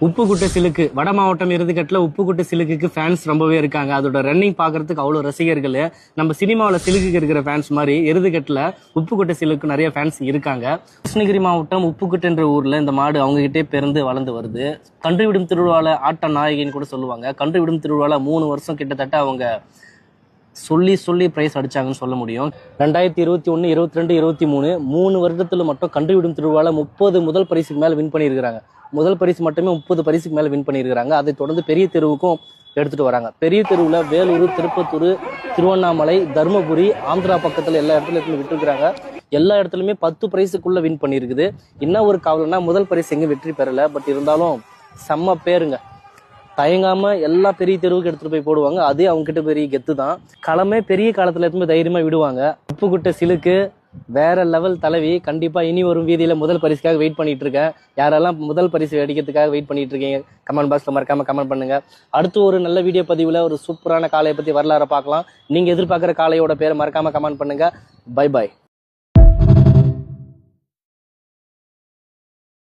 உப்புக்குட்டை சிலுக்கு வட மாவட்டம் இறுதிக்கட்டில் உப்புக்குட்டை சிலுக்குக்கு ஃபேன்ஸ் ரொம்பவே இருக்காங்க. அதோட ரன்னிங் பார்க்கறதுக்கு அவ்வளோ ரசிகர்கள். நம்ம சினிமாவில் சிலுக்குக்கு இருக்கிற ஃபேன்ஸ் மாதிரி எருதுகட்டில் உப்புக்குட்டை சிலுக்கு நிறைய ஃபேன்ஸ் இருக்காங்க. கிருஷ்ணகிரி மாவட்டம் உப்புக்குட்டைன்ற ஊரில் இந்த மாடு அவங்ககிட்டே பிறந்து வளர்ந்து வருது. கன்று விடும் திருவிழாவில் ஆட்ட நாயகின்னு கூட சொல்லுவாங்க. கன்று விடும் திருவிழாவில் 3 வருஷம் கிட்டத்தட்ட அவங்க சொல்லி பிரைஸ் அடிச்சாங்கன்னு சொல்ல முடியும். 2021, 22, 23 3 வருடத்துல மட்டும் கன்று விடும் திருவிழாவில் 30 முதல் பரிசுக்கு மேலே வின் பண்ணியிருக்கிறாங்க. முதல் பரிசு மட்டுமே 30 பரிசுக்கு மேலே வின் பண்ணியிருக்கிறாங்க. அதை தொடர்ந்து பெரிய தெருவுக்கும் எடுத்துட்டு வராங்க. பெரிய தெருவில் வேலூர், திருப்பத்தூர், திருவண்ணாமலை, தருமபுரி, ஆந்திரா பக்கத்தில் எல்லா இடத்துலையும் விட்டுருக்குறாங்க. எல்லா இடத்துலையுமே 10 பரிசுக்குள்ள வின் பண்ணியிருக்குது. என்ன ஒரு காவலன்னா முதல் பரிசு எங்கே வெற்றி பெறலை. பட் இருந்தாலும் செம்ம பேருங்க. தயங்காம எல்லா பெரிய தெருவுக்கு எடுத்துட்டு போய் போடுவாங்க. அதே அவங்க கிட்ட பெரிய கெத்து தான். களமே பெரிய காலத்துல எடுத்து தைரியமா விடுவாங்க. உப்புக்குட்டை சிலுக்கு வேற லெவல் தலைவி. கண்டிப்பா இனி வரும் வீதியில முதல் பரிசுக்காக வெயிட் பண்ணிட்டு இருக்கேன். யாரெல்லாம் முதல் பரிசு அடிக்கிறதுக்காக வெயிட் பண்ணிட்டு இருக்கீங்க கமெண்ட் பாக்ஸ்ல மறக்காம கமெண்ட் பண்ணுங்க. அடுத்து ஒரு நல்ல வீடியோ பதிவுல ஒரு சூப்பரான காளையை பத்தி வரலாற பார்க்கலாம். நீங்க எதிர்பார்க்குற காளையோட பேரை மறக்காம கமெண்ட் பண்ணுங்க. Bye bye.